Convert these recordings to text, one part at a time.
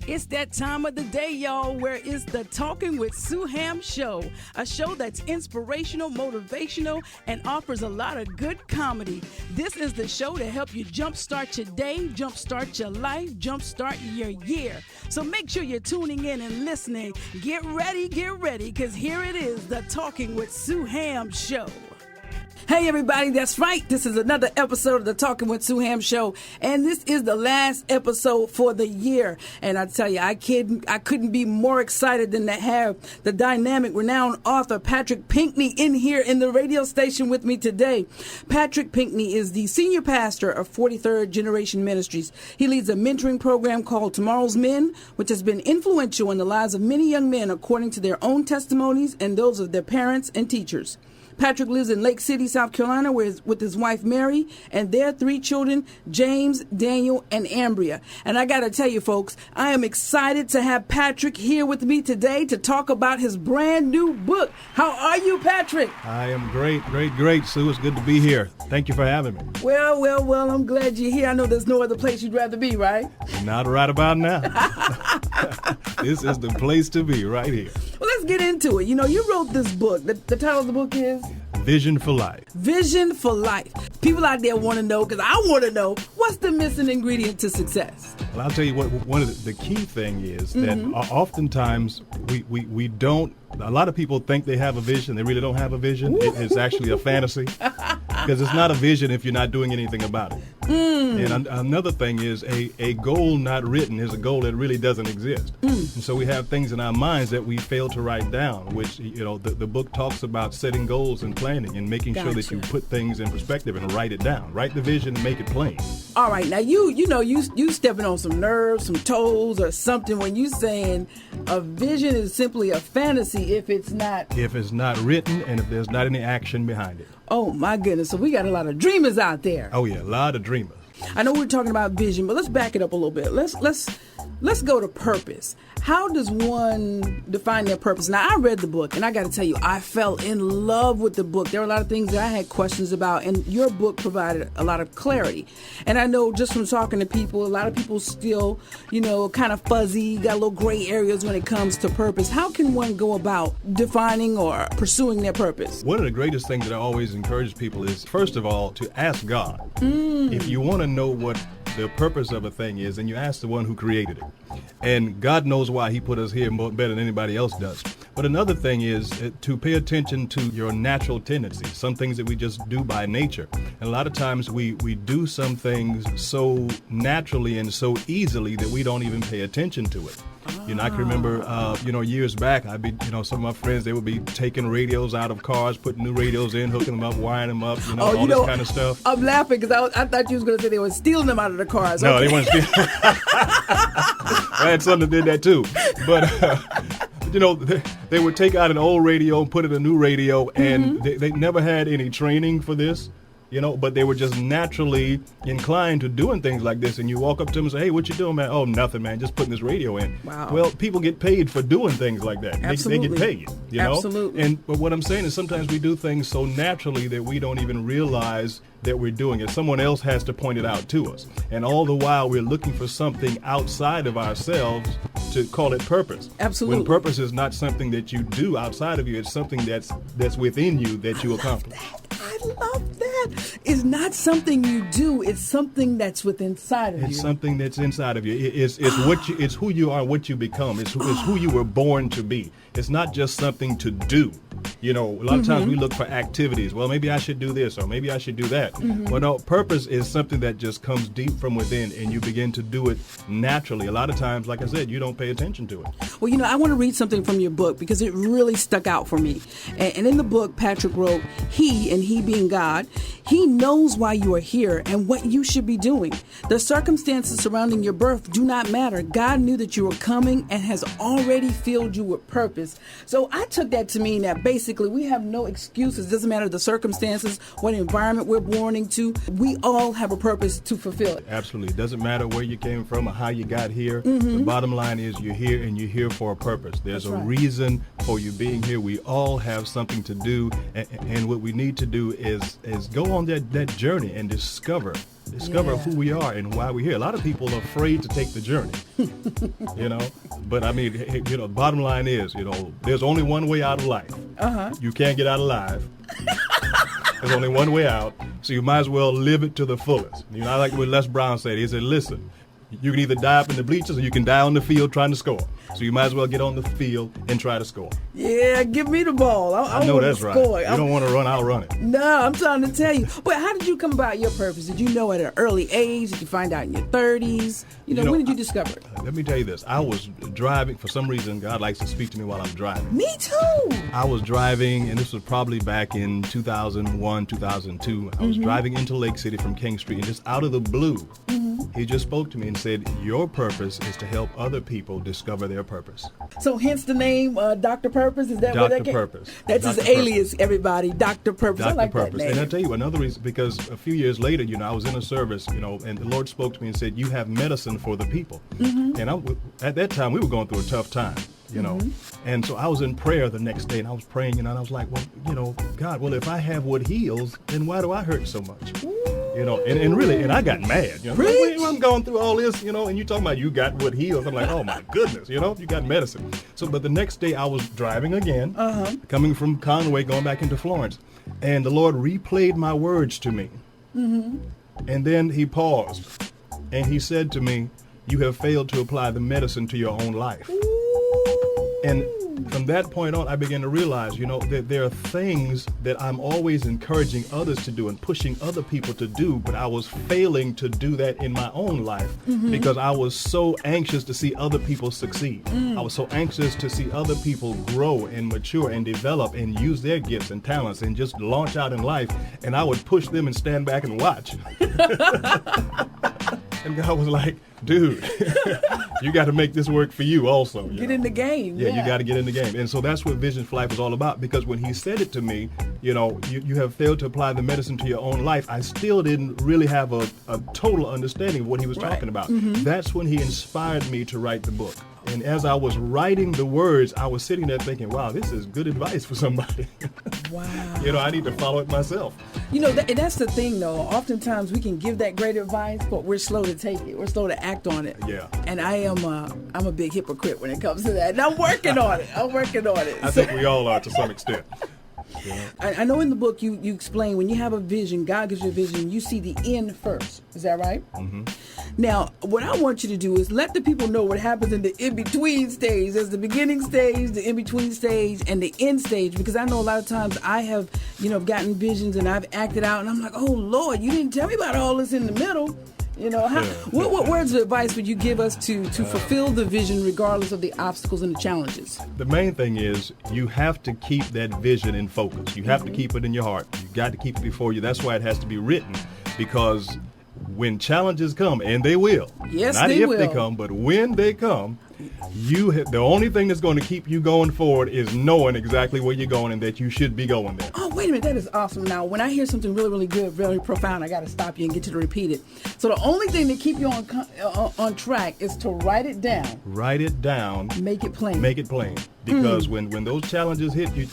It's that time of the day, y'all, where it's the Talking with Sue Ham show, a show that's inspirational, motivational, and offers a lot of good comedy. This is the show to help you jumpstart your day, jumpstart your life, jumpstart your year. So make sure you're tuning in and listening. Get ready, because here it is, the Talking with Sue Ham show. Hey everybody, that's right. This is another episode of the Talking with Sue Ham show, and this is the last episode for the year. And I tell you, I couldn't be more excited than to have the dynamic, renowned author Patrick Pinckney in here in the radio station with me today. Patrick Pinckney is the senior pastor of 43rd Generation Ministries. He leads a mentoring program called Tomorrow's Men, which has been influential in the lives of many young men according to their own testimonies and those of their parents and teachers. Patrick lives in Lake City, South Carolina, with his wife, Mary, and their 3 children, James, Daniel, and Ambria. And I got to tell you, folks, I am excited to have Patrick here with me today to talk about his brand new book. How are you, Patrick? I am great, Sue. It's good to be here. Thank you for having me. Well, I'm glad you're here. I know there's no other place you'd rather be, right? Not right about now. This is the place to be, right here. Well, let's get into it. You know, you wrote this book. The title of the book is? Vision for Life. Vision for Life. People out there want to know, because I want to know, what's the missing ingredient to success? Well, I'll tell you what, one of the key thing is that oftentimes we don't, a lot of people think they have a vision. They really don't have a vision. It's actually a fantasy, because it's not a vision if you're not doing anything about it. And another thing is a goal not written is a goal that really doesn't exist. And so we have things in our minds that we fail to write down, which, you know, the book talks about setting goals and planning and making sure that you put things in perspective and write it down. Write the vision and make it plain. All right. Now, you stepping on some nerves, some toes or something when you saying a vision is simply a fantasy if it's not written and if there's not any action behind it. Oh, my goodness. So we got a lot of dreamers out there. Oh, yeah, a lot of dreamers. I know we're talking about vision, but let's back it up a little bit. Let's go to purpose. How does one define their purpose? Now, I read the book, and I got to tell you, I fell in love with the book. There were a lot of things that I had questions about, and your book provided a lot of clarity. And I know just from talking to people, a lot of people still, kind of fuzzy, got little gray areas when it comes to purpose. How can one go about defining or pursuing their purpose? One of the greatest things that I always encourage people is, first of all, to ask God. If you want to know what the purpose of a thing is, and you ask the one who created it. And God knows why he put us here better than anybody else does. But another thing is to pay attention to your natural tendencies, some things that we just do by nature. And a lot of times we do some things so naturally and so easily that we don't even pay attention to it. I can remember, years back, some of my friends, they would be taking radios out of cars, putting new radios in, hooking them up, wiring them up, all this kind of stuff. I'm laughing because I thought you was going to say they were stealing them out of the cars. No, they weren't stealing. I had son that did that too. But, they would take out an old radio and put in a new radio, and they never had any training for this. But they were just naturally inclined to doing things like this. And you walk up to them and say, hey, what you doing, man? Oh, nothing, man. Just putting this radio in. Wow. Well, people get paid for doing things like that. Absolutely. They get paid, Absolutely. But what I'm saying is sometimes we do things so naturally that we don't even realize that we're doing it. Someone else has to point it out to us. And all the while we're looking for something outside of ourselves to call it purpose. Absolutely. When purpose is not something that you do outside of you, it's something that's within you that you accomplish. I love that. It's not something you do. It's something that's inside of you. It's something that's inside of you. It's who you are, what you become. It's who you were born to be. It's not just something to do. A lot of times we look for activities. Well, maybe I should do this or maybe I should do that. Well, no, purpose is something that just comes deep from within and you begin to do it naturally. A lot of times, like I said, you don't pay attention to it. Well, I want to read something from your book because it really stuck out for me. And in the book, Patrick wrote, he being God, he knows why you are here and what you should be doing. The circumstances surrounding your birth do not matter. God knew that you were coming and has already filled you with purpose. So I took that to mean that basically we have no excuses. It doesn't matter the circumstances, what environment we're born into. We all have a purpose to fulfill it. Absolutely. It doesn't matter where you came from or how you got here. The bottom line is you're here and you're here for a purpose. There's a reason for you being here. We all have something to do. And what we need to do is go on that journey and discover Discover Yeah. who we are and why we're here. A lot of people are afraid to take the journey, you know. But I mean, bottom line is, there's only one way out of life. You can't get out alive. There's only one way out, so you might as well live it to the fullest. I like what Les Brown said. He said, listen, you can either die up in the bleachers or you can die on the field trying to score. So you might as well get on the field and try to score. Yeah, give me the ball. I know want that's to right. score. You don't want to run, I'll run it. No, I'm trying to tell you. But how did you come about your purpose? Did you know at an early age? Did you find out in your 30s? When did you discover it? Let me tell you this. I was driving. For some reason, God likes to speak to me while I'm driving. Me too. I was driving, and this was probably back in 2001, 2002. I was driving into Lake City from King Street, and just out of the blue, he just spoke to me and said, your purpose is to help other people discover their purpose. So hence the name Dr. Purpose? Is that what that Dr. Purpose. That's Dr. his alias, everybody. Dr. Purpose. I Dr. like Purpose. that name. And I'll tell you another reason, because a few years later, I was in a service, and the Lord spoke to me and said, you have medicine for the people. And at that time, we were going through a tough time, And so I was in prayer the next day, and I was praying, and I was like, well, God, if I have what heals, then why do I hurt so much? And I got mad. I'm going through all this, and you talking about you got what heals. I'm like, oh my goodness, you got medicine. So, but the next day I was driving again, coming from Conway, going back into Florence, and the Lord replayed my words to me. And then he paused, and he said to me, you have failed to apply the medicine to your own life. And from that point on, I began to realize, that there are things that I'm always encouraging others to do and pushing other people to do, but I was failing to do that in my own life because I was so anxious to see other people succeed. I was so anxious to see other people grow and mature and develop and use their gifts and talents and just launch out in life, and I would push them and stand back and watch. And God was like, dude, you got to make this work for you also. Get in the game. Yeah, you got to get in the game. And so that's what Vision for Life was all about, because when he said it to me, you have failed to apply the medicine to your own life, I still didn't really have a total understanding of what he was talking about. That's when he inspired me to write the book. And as I was writing the words, I was sitting there thinking, wow, this is good advice for somebody. Wow. I need to follow it myself. And that's the thing, though. Oftentimes we can give that great advice, but we're slow to take it. We're slow to act on it. Yeah. And I'm a big hypocrite when it comes to that. And I'm working on it. I think we all are to some extent. I know in the book you explain when you have a vision, God gives you a vision, you see the end first. Is that right? Now, what I want you to do is let the people know what happens in the in-between stage. There's the beginning stage, the in-between stage, and the end stage. Because I know a lot of times I have, gotten visions and I've acted out, and I'm like, oh, Lord, you didn't tell me about all this in the middle. What words of advice would you give us to fulfill the vision regardless of the obstacles and the challenges? The main thing is you have to keep that vision in focus. You have to keep it in your heart. You got to keep it before you. That's why it has to be written, because when challenges come, and they will. Yes, not they if will. they come, but when they come, the only thing that's going to keep you going forward is knowing exactly where you're going and that you should be going there. Oh, wait a minute. That is awesome. Now, when I hear something really, really good, very profound, I got to stop you and get you to repeat it. So the only thing to keep you on track is to write it down. Write it down. Make it plain. Make it plain. Because when those challenges hit you,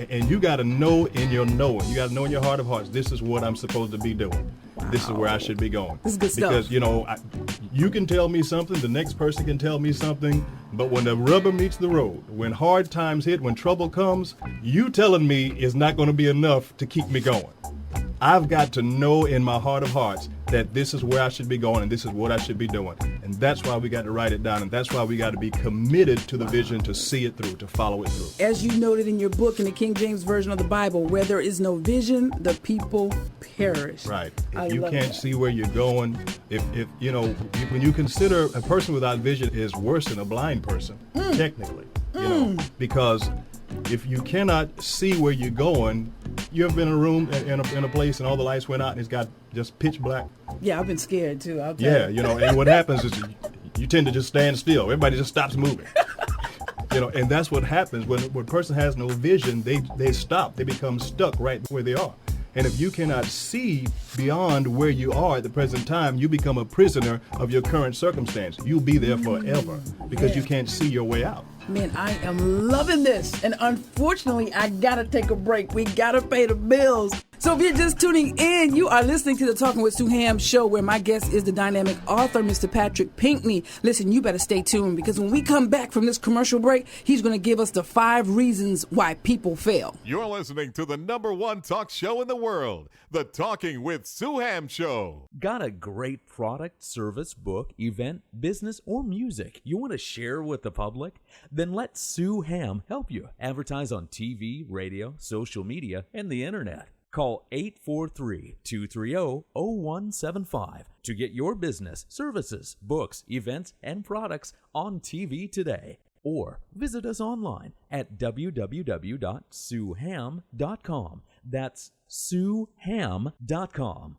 and you got to know in your knowing, you got to know in your heart of hearts, this is what I'm supposed to be doing. Wow. This is where I should be going. This is good stuff. Because, you can tell me something, the next person can tell me something, but when the rubber meets the road, when hard times hit, when trouble comes, you telling me is not going to be enough to keep me going. I've got to know in my heart of hearts that this is where I should be going and this is what I should be doing. And that's why we got to write it down, and that's why we got to be committed to the vision, to see it through, to follow it through. As you noted in your book, in the King James Version of the Bible, where there is no vision, the people perish. Right. If you can't see where you're going, when you consider a person without vision is worse than a blind person, technically, because if you cannot see where you're going, you ever been in a room in a place and all the lights went out and it's got just pitch black? Yeah, I've been scared too. I'll tell you. And what happens is you tend to just stand still. Everybody just stops moving. And that's what happens when a person has no vision. They stop. They become stuck right where they are. And if you cannot see beyond where you are at the present time, you become a prisoner of your current circumstance. You'll be there forever because you can't see your way out. Man, I am loving this. And unfortunately, I got to take a break. We got to pay the bills. So if you're just tuning in, you are listening to the Talking with Sue Ham show, where my guest is the dynamic author, Mr. Patrick Pinckney. Listen, you better stay tuned, because when we come back from this commercial break, he's going to give us the 5 reasons why people fail. You're listening to the #1 talk show in the world, the Talking with Sue Ham show. Got a great product, service, book, event, business, or music you want to share with the public? Then let Sue Ham help you advertise on TV, radio, social media, and the internet. Call 843-230-0175 to get your business, services, books, events, and products on TV today. Or visit us online at www.sueham.com. That's sueham.com.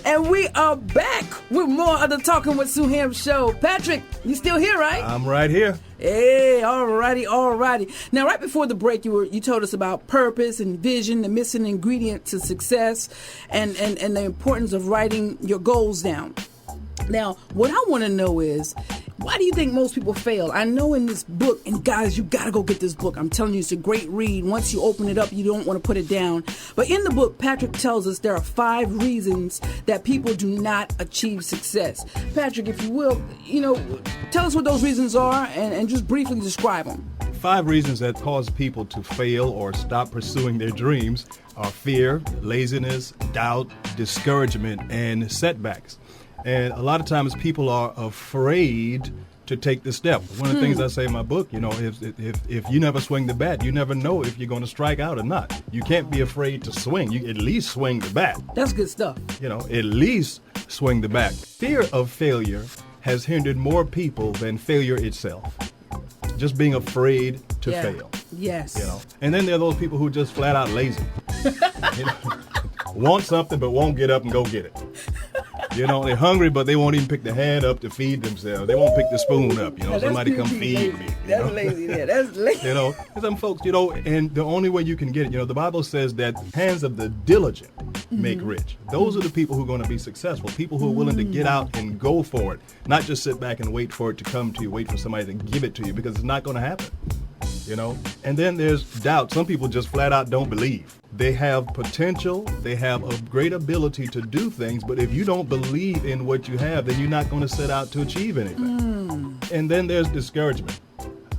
And we are back with more of the Talking with Sue Ham show. Patrick, you still here, right? I'm right here. Hey, alrighty. Now, right before the break, you told us about purpose and vision, the missing ingredient to success, and the importance of writing your goals down. Now, what I want to know is, why do you think most people fail? I know in this book, and guys, you got to go get this book. I'm telling you, it's a great read. Once you open it up, you don't want to put it down. But in the book, Patrick tells us there are 5 reasons that people do not achieve success. Patrick, if you will, tell us what those reasons are and just briefly describe them. 5 reasons that cause people to fail or stop pursuing their dreams are fear, laziness, doubt, discouragement, and setbacks. And a lot of times people are afraid to take the step. One of the things I say in my book, if you never swing the bat, you never know if you're going to strike out or not. You can't be afraid to swing. You at least swing the bat. That's good stuff. At least swing the bat. Fear of failure has hindered more people than failure itself. Just being afraid to fail. Yes. And then there are those people who are just flat out lazy. Want something but won't get up and go get it. They're hungry, but they won't even pick the hand up to feed themselves. They won't pick the spoon up. Somebody come feed me. That's lazy there. That's lazy. Some folks, and the only way you can get it, the Bible says that hands of the diligent make rich. Those are the people who are going to be successful. People who are willing to get out and go for it, not just sit back and wait for it to come to you, wait for somebody to give it to you, because it's not going to happen. And then there's doubt. Some people just flat out don't believe. They have potential, they have a great ability to do things, but if you don't believe in what you have, then you're not going to set out to achieve anything. And then there's discouragement.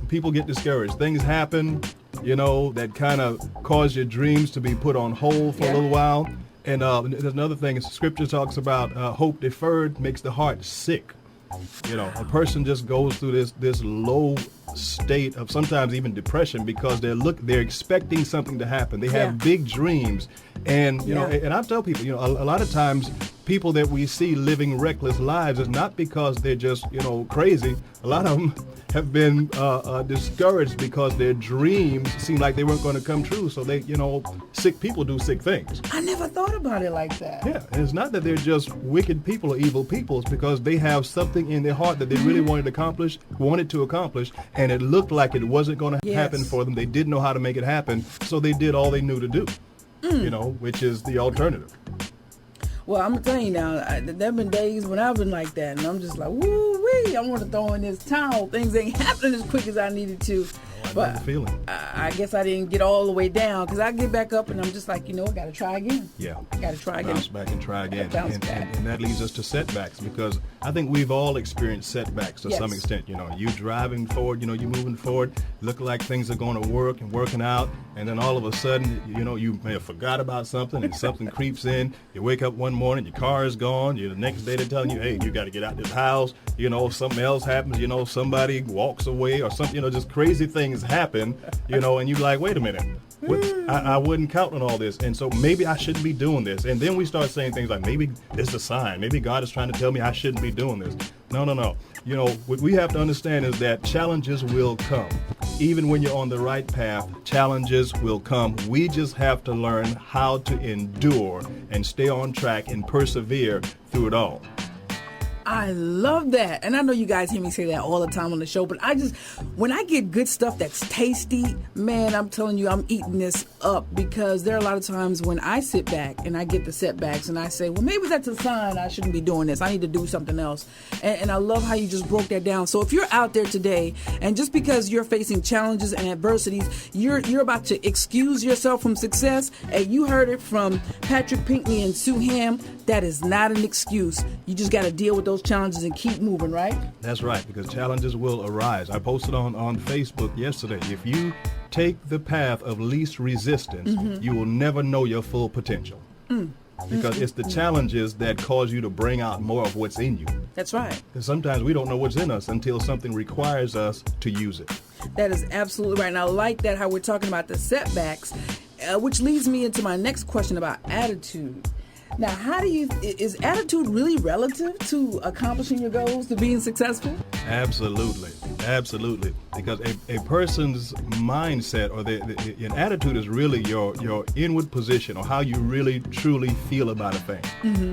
People get discouraged. Things happen, that kind of cause your dreams to be put on hold for a little while. And there's another thing, Scripture talks about hope deferred makes the heart sick. A person just goes through this low state of sometimes even depression because they're expecting something to happen. They have big dreams, and and I tell people, a lot of times people that we see living reckless lives is not because they're just crazy. A lot of them have been discouraged because their dreams seemed like they weren't going to come true. So they, sick people do sick things. I never thought about it like that. Yeah, and it's not that they're just wicked people or evil people. It's because they have something in their heart that they really wanted to accomplish, and it looked like it wasn't going to happen for them. They didn't know how to make it happen, so they did all they knew to do, which is the alternative. Well, I'm going to tell you now, there have been days when I've been like that, and I'm just like, woo-wee, I want to throw in this towel. Things ain't happening as quick as I needed to. But I guess I didn't get all the way down, because I get back up and I'm just like, I got to try again. Yeah. I got to try again. Bounce back and try again. And that leads us to setbacks, because I think we've all experienced setbacks to some extent. You driving forward, you moving forward, look like things are going to work and working out, and then all of a sudden, you may have forgot about something and something creeps in. You wake up one morning, your car is gone. The next day they're telling you, hey, you got to get out this house. Something else happens. Somebody walks away or something. Just crazy things happen. And you're like, wait a minute. I wouldn't count on all this, and so maybe I shouldn't be doing this. And then we start saying things like, maybe this is a sign. Maybe God is trying to tell me I shouldn't be doing this. No. What we have to understand is that challenges will come. Even when you're on the right path, challenges will come. We just have to learn how to endure and stay on track and persevere through it all. I love that. And I know you guys hear me say that all the time on the show, but when I get good stuff that's tasty, man, I'm telling you, I'm eating this up, because there are a lot of times when I sit back and I get the setbacks and I say, well, maybe that's a sign I shouldn't be doing this. I need to do something else. And I love how you just broke that down. So if you're out there today, and just because you're facing challenges and adversities, you're about to excuse yourself from success, and you heard it from Patrick Pinckney and Sue Ham, that is not an excuse. You just got to deal with those challenges and keep moving, right? That's right, because challenges will arise. I posted on Facebook yesterday, if you take the path of least resistance, you will never know your full potential. Because it's the challenges that cause you to bring out more of what's in you. That's right. Because sometimes we don't know what's in us until something requires us to use it. That is absolutely right. And I like that, how we're talking about the setbacks, which leads me into my next question about attitude. Now, is attitude really relative to accomplishing your goals, to being successful? Absolutely. Because a person's mindset or an attitude is really your inward position, or how you really truly feel about a thing.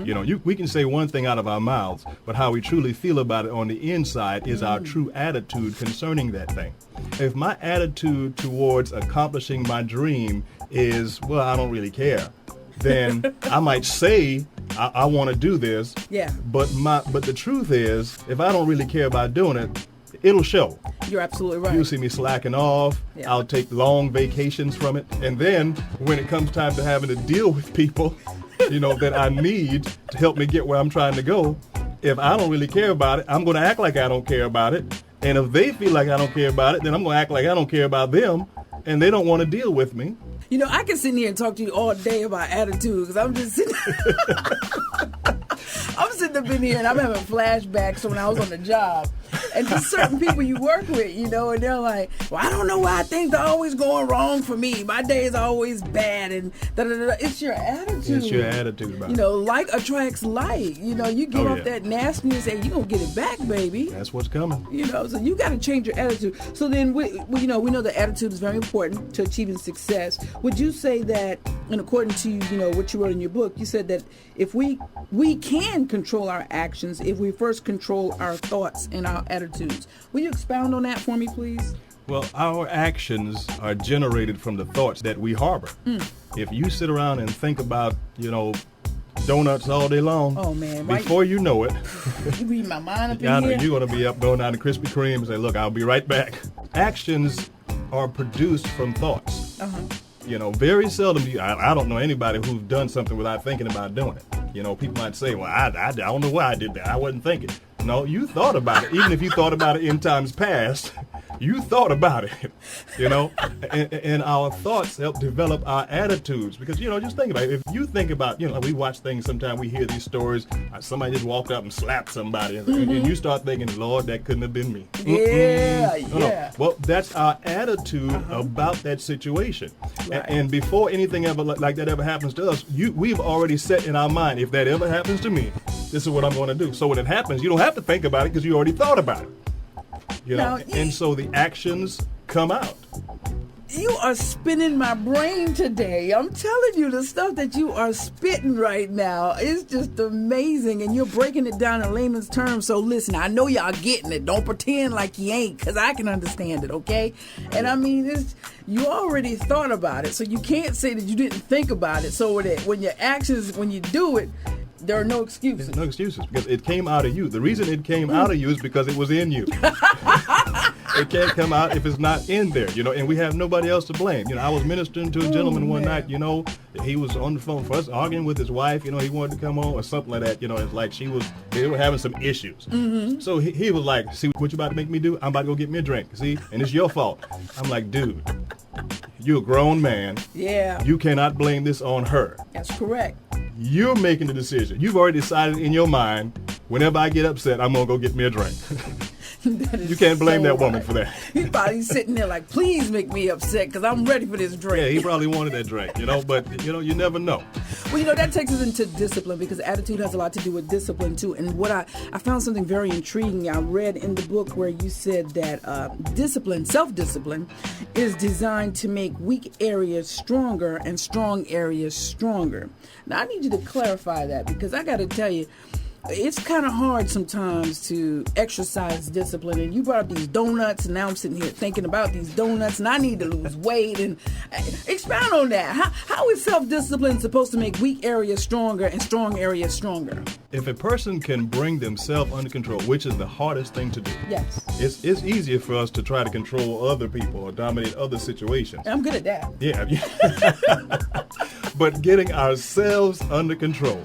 You know, we can say one thing out of our mouths, but how we truly feel about it on the inside is our true attitude concerning that thing. If my attitude towards accomplishing my dream is, well, I don't really care, then I might say I want to do this. Yeah. But the truth is, if I don't really care about doing it, it'll show. You're absolutely right. You'll see me slacking off. Yeah. I'll take long vacations from it. And then when it comes time to having to deal with people, that I need to help me get where I'm trying to go, if I don't really care about it, I'm going to act like I don't care about it. And if they feel like I don't care about it, then I'm going to act like I don't care about them. And they don't want to deal with me. I can sit here and talk to you all day about attitude, because I'm just sitting I'm sitting up in here and I'm having flashbacks from when I was on the job. And just certain people you work with, and they're like, well, I don't know why things are always going wrong for me. My day is always bad, and da-da-da-da. It's your attitude. It's your attitude about it. Like attracts like. You get off that nastiness and you're going to get it back, baby. That's what's coming. So you got to change your attitude. So then, we know that attitude is very important to achieving success. Would you say that, and according to, what you wrote in your book, you said that if we can control our actions if we first control our thoughts and our attitudes. Will you expound on that for me, please? Well, our actions are generated from the thoughts that we harbor. If you sit around and think about, donuts all day long, oh man, before you know it, you read my mind up in here. You're going to be up going down to Krispy Kreme and say, look, I'll be right back. Actions are produced from thoughts. Very seldom I don't know anybody who's done something without thinking about doing it. People might say, well, I don't know why I did that. I wasn't thinking. No, you thought about it. Even if you thought about it in times past, you thought about it, and our thoughts help develop our attitudes. Because, just think about it. If you think about, we watch things sometimes, we hear these stories, somebody just walked up and slapped somebody, and you start thinking, Lord, that couldn't have been me. Yeah. No. Well, that's our attitude about that situation. Right. And before anything ever like that ever happens to us, we've already set in our mind, if that ever happens to me, this is what I'm going to do. So when it happens, you don't have to think about it because you already thought about it. And so the actions come out. You are spinning my brain today. I'm telling you, the stuff that you are spitting right now is just amazing, and you're breaking it down in layman's terms. So listen, I know y'all getting it. Don't pretend like you ain't, because I can understand it, okay? And I mean, you already thought about it, so you can't say that you didn't think about it. So that when your actions, when you do it, there are no excuses. There's no excuses, because it came out of you. The reason it came out of you is because it was in you. It can't come out if it's not in there, and we have nobody else to blame. I was ministering to a gentleman one night, he was on the phone for us arguing with his wife, he wanted to come on or something like that, it's like they were having some issues. So he was like, see what you about to make me do? I'm about to go get me a drink, see? And it's your fault. I'm like, dude, you're a grown man. Yeah. You cannot blame this on her. That's correct. You're making the decision. You've already decided in your mind, whenever I get upset, I'm going to go get me a drink. You can't blame that woman for that. He's probably sitting there like, please make me upset because I'm ready for this drink. Yeah, he probably wanted that drink, but, you never know. Well, that takes us into discipline, because attitude has a lot to do with discipline, too. And what I found something very intriguing. I read in the book where you said that discipline, self-discipline, is designed to make weak areas stronger and strong areas stronger. Now, I need you to clarify that, because I got to tell you, It's kind of hard sometimes to exercise discipline. And you brought up these donuts, and now I'm sitting here thinking about these donuts, and I need to lose weight. And expound on that. How is self-discipline supposed to make weak areas stronger and strong areas stronger? If a person can bring themselves under control, which is the hardest thing to do. Yes. It's easier for us to try to control other people or dominate other situations. I'm good at that. Yeah. But getting ourselves under control,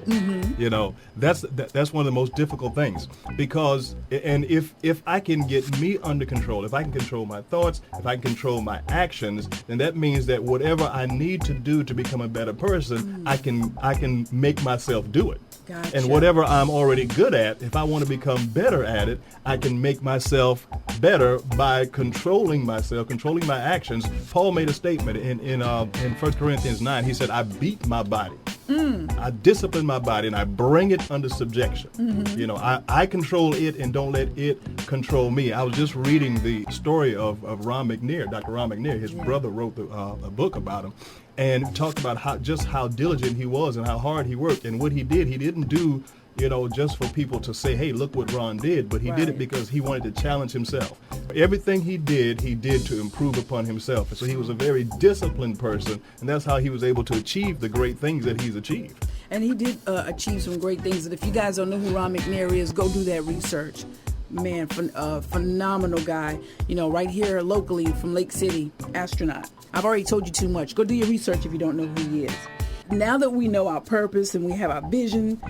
that's one of the most difficult things. Because, and if I can get me under control, if I can control my thoughts, if I can control my actions, then that means that whatever I need to do to become a better person, I can make myself do it. Gotcha. And whatever I'm already good at, if I want to become better at it, I can make myself better by controlling myself, controlling my actions. Paul made a statement in 1 Corinthians 9. He said, I beat my body. I discipline my body and I bring it under subjection. I control it and don't let it control me. I was just reading the story of Ron McNair, Dr. Ron McNair. His brother wrote a book about him and talked about how diligent he was and how hard he worked. And what he didn't do just for people to say, hey, look what Ron did, but he did it because he wanted to challenge himself. Everything he did to improve upon himself. And so he was a very disciplined person, and that's how he was able to achieve the great things that he's achieved. And he did achieve some great things. And if you guys don't know who Ron McNair is, go do that research. Man, phenomenal guy. Right here locally from Lake City, astronaut. I've already told you too much. Go do your research if you don't know who he is. Now that we know our purpose and we have our vision,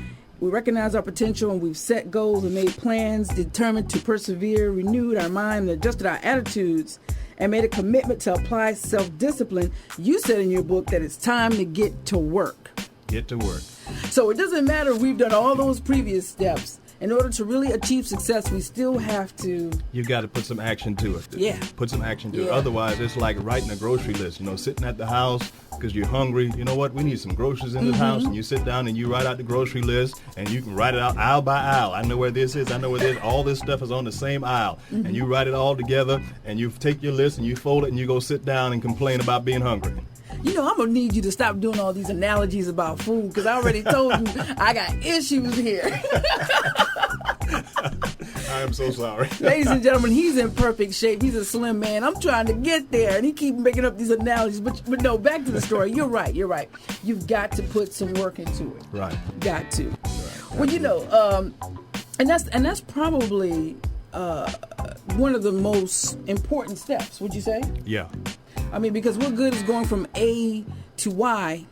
we recognize our potential, and we've set goals and made plans, determined to persevere, renewed our mind, adjusted our attitudes, and made a commitment to apply self-discipline, you said in your book that it's time to get to work. Get to work. So it doesn't matter if we've done all those previous steps. In order to really achieve success, we still have to... You got to put some action to it. Yeah. Put some action to it. Otherwise, it's like writing a grocery list. Sitting at the house because you're hungry. You know what? We need some groceries in this house. And you sit down and you write out the grocery list, and you can write it out aisle by aisle. I know where this is. I know where this is. All this stuff is on the same aisle. And you write it all together, and you take your list and you fold it, and you go sit down and complain about being hungry. I'm going to need you to stop doing all these analogies about food, because I already told you I got issues here. I am so sorry. Ladies and gentlemen, he's in perfect shape. He's a slim man. I'm trying to get there, and he keeps making up these analogies. But no, back to the story. You're right. You've got to put some work into it. Right. Got to. Right. Well, and that's probably one of the most important steps, would you say? Yeah. I mean, because what good is going from A to Y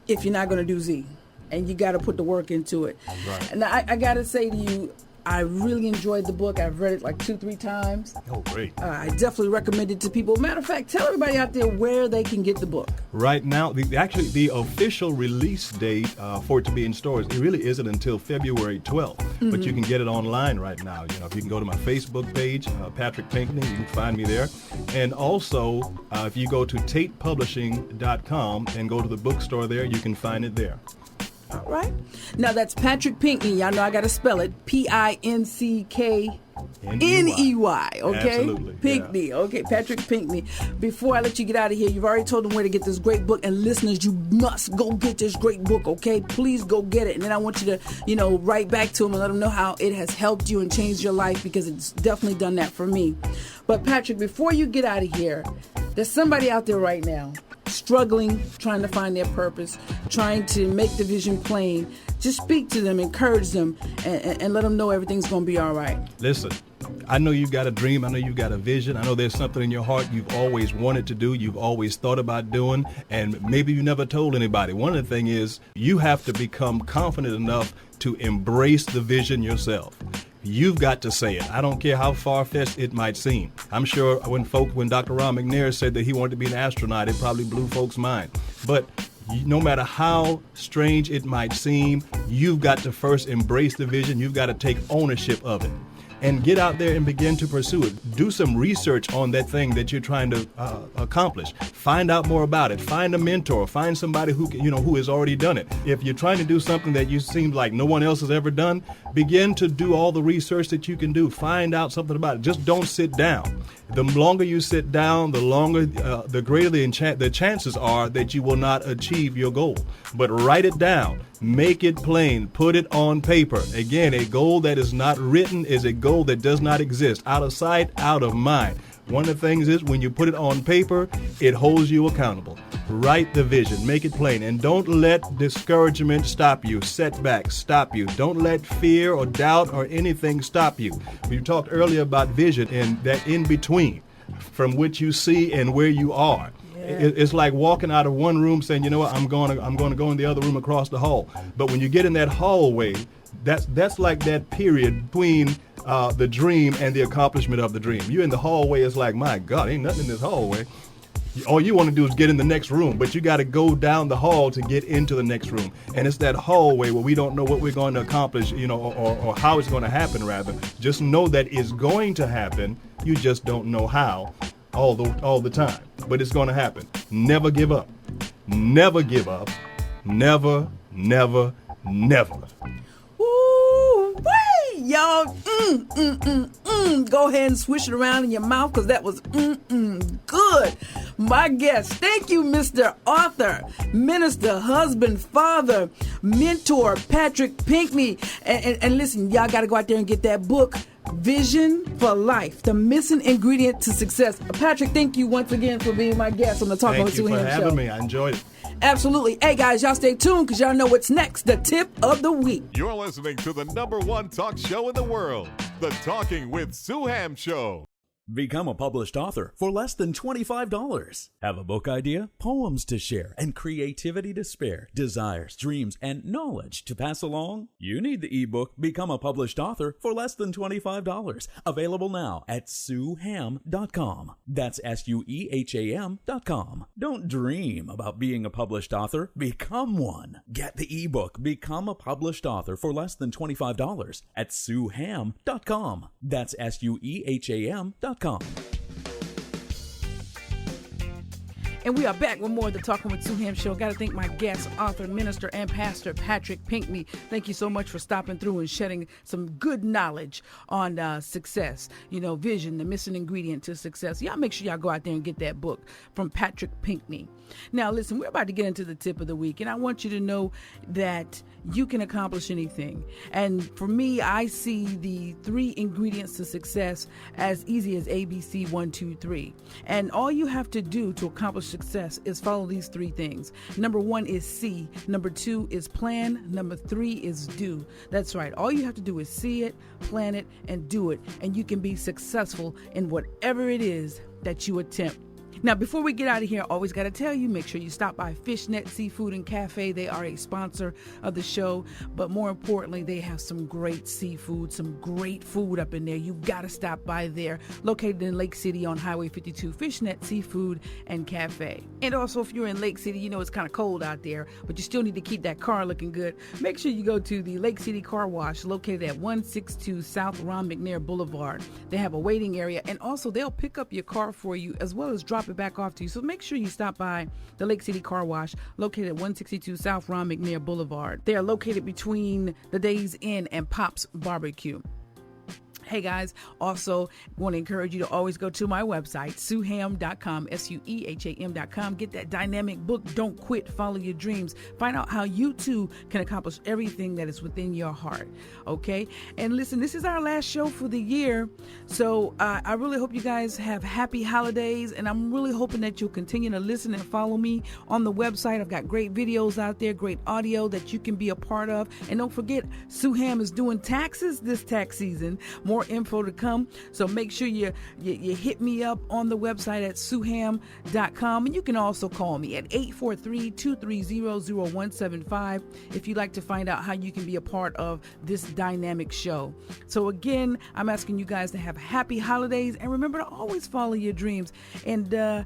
if you're not going to do Z? And you got to put the work into it. Right. And I got to say to you, I really enjoyed the book. I've read it like 2-3 times. Oh, great. I definitely recommend it to people. Matter of fact, tell everybody out there where they can get the book. Right now, the official release date for it to be in stores, it really isn't until February 12th. But you can get it online right now. If you can go to my Facebook page, Patrick Pinckney, you can find me there. And also, if you go to tatepublishing.com and go to the bookstore there, you can find it there. All right. Now, that's Patrick Pinckney. Y'all know I got to spell it. Pinckney. Okay? Absolutely. Pinckney. Yeah. Okay, Patrick Pinckney. Before I let you get out of here, you've already told them where to get this great book. And listeners, you must go get this great book, okay? Please go get it. And then I want you to, write back to them and let them know how it has helped you and changed your life, because it's definitely done that for me. But Patrick, before you get out of here, there's somebody out there right now struggling, trying to find their purpose, trying to make the vision plain. Just speak to them, encourage them, and let them know everything's going to be all right. Listen, I know you've got a dream. I know you've got a vision. I know there's something in your heart you've always wanted to do, you've always thought about doing, and maybe you never told anybody. One of the things is you have to become confident enough to embrace the vision yourself. You've got to say it. I don't care how far-fetched it might seem. I'm sure when Dr. Ron McNair said that he wanted to be an astronaut, it probably blew folks' mind. But no matter how strange it might seem, you've got to first embrace the vision. You've got to take ownership of it. And get out there and begin to pursue it. Do some research on that thing that you're trying to accomplish. Find out more about it. Find a mentor. Find somebody who has already done it. If you're trying to do something that you seem like no one else has ever done, begin to do all the research that you can do. Find out something about it. Just don't sit down. The longer you sit down, the greater the chances are that you will not achieve your goal. But write it down. Make it plain. Put it on paper. Again, a goal that is not written is a goal that does not exist. Out of sight, out of mind. One of the things is when you put it on paper, it holds you accountable. Write the vision, make it plain, and don't let discouragement stop you, setbacks stop you. Don't let fear or doubt or anything stop you. We talked earlier about vision and that in between from which you see and where you are. It's like walking out of one room saying, you know what, I'm going to go in the other room across the hall. But when you get in that hallway, that's like that period between the dream and the accomplishment of the dream. You're in the hallway, it's like, my God, ain't nothing in this hallway. All you want to do is get in the next room, but you got to go down the hall to get into the next room. And it's that hallway where we don't know what we're going to accomplish, or how it's going to happen, rather. Just know that it's going to happen. You just don't know how all the time. But it's going to happen. Never give up. Never give up. Never, never, never. Woo-wee, y'all. Go ahead and swish it around in your mouth because that was good. My guest, thank you, Mr. Author, Minister, Husband, Father, Mentor, Patrick Pinckney. And listen, y'all got to go out there and get that book, Vision for Life, the missing ingredient to success. Patrick, thank you once again for being my guest on the Talking with Sue Ham show. Thank you for having me. I enjoyed it. Absolutely. Hey, guys, y'all stay tuned because y'all know what's next, the tip of the week. You're listening to the #1 talk show in the world, the Talking with Sue Ham show. Become a published author for less than $25. Have a book idea, poems to share, and creativity to spare, desires, dreams, and knowledge to pass along? You need the ebook Become a Published Author for less than $25. Available now at SueHam.com. That's SueHam.com. Don't dream about being a published author. Become one. Get the ebook Become a Published Author for less than $25 at SueHam.com. That's SueHam.com. And we are back with more of the Talking with Sue Ham show. Got to thank my guest, author, minister, and pastor, Patrick Pinckney. Thank you so much for stopping through and shedding some good knowledge on success. Vision, the missing ingredient to success. Y'all make sure y'all go out there and get that book from Patrick Pinckney. Now, listen, we're about to get into the tip of the week, and I want you to know that you can accomplish anything. And for me, I see the 3 ingredients to success as easy as ABC 1, 2, 3. And all you have to do to accomplish success is follow these 3 things. Number 1 is see. Number 2 is plan. Number 3 is do. That's right. All you have to do is see it, plan it, and do it. And you can be successful in whatever it is that you attempt. Now, before we get out of here, always got to tell you, make sure you stop by Fishnet Seafood and Cafe. They are a sponsor of the show, but more importantly, they have some great seafood, some great food up in there. You got to stop by there. Located in Lake City on Highway 52, Fishnet Seafood and Cafe. And also, if you're in Lake City, it's kind of cold out there, but you still need to keep that car looking good. Make sure you go to the Lake City Car Wash, located at 162 South Ron McNair Boulevard. They have a waiting area, and also they'll pick up your car for you as well as drop it back off to you. So make sure you stop by the Lake City Car Wash, located at 162 South Ron McNair Boulevard. They are located between the Days Inn and Pop's Barbecue. Hey guys, also want to encourage you to always go to my website, SueHam.com, SueHam.com. Get that dynamic book, Don't Quit, Follow Your Dreams. Find out how you too can accomplish everything that is within your heart. Okay? And listen, this is our last show for the year. So I really hope you guys have happy holidays, and I'm really hoping that you'll continue to listen and follow me on the website. I've got great videos out there, great audio that you can be a part of. And don't forget, Sue Ham is doing taxes this tax season. More info to come, so make sure you hit me up on the website at SueHam.com, and you can also call me at 843-230-0175 if you'd like to find out how you can be a part of this dynamic show. So again, I'm asking you guys to have happy holidays, and remember to always follow your dreams, and don't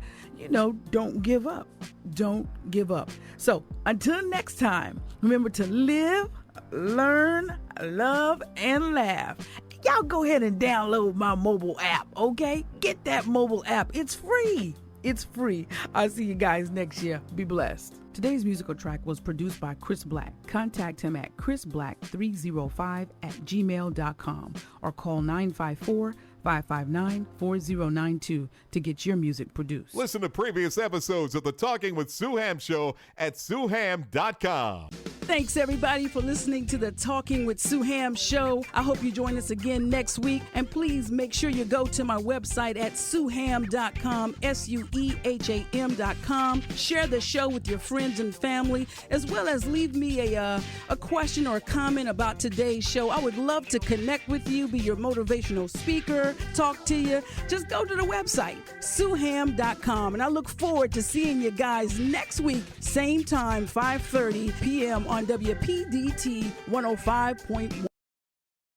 give up. Don't give up. So until next time, remember to live, learn, love, and laugh. Y'all go ahead and download my mobile app, okay? Get that mobile app. It's free. It's free. I'll see you guys next year. Be blessed. Today's musical track was produced by Chris Black. Contact him at chrisblack305@gmail.com or call 954-559-4092 to get your music produced. Listen to previous episodes of the Talking with Sue Ham show at SueHam.com. Thanks, everybody, for listening to the Talking with Sue Ham show. I hope you join us again next week. And please make sure you go to my website at sueham.com, SUEHAM.com. Share the show with your friends and family, as well as leave me a question or a comment about today's show. I would love to connect with you, be your motivational speaker, talk to you. Just go to the website, sueham.com. And I look forward to seeing you guys next week, same time, 5:30 p.m. on WPDT 105.1.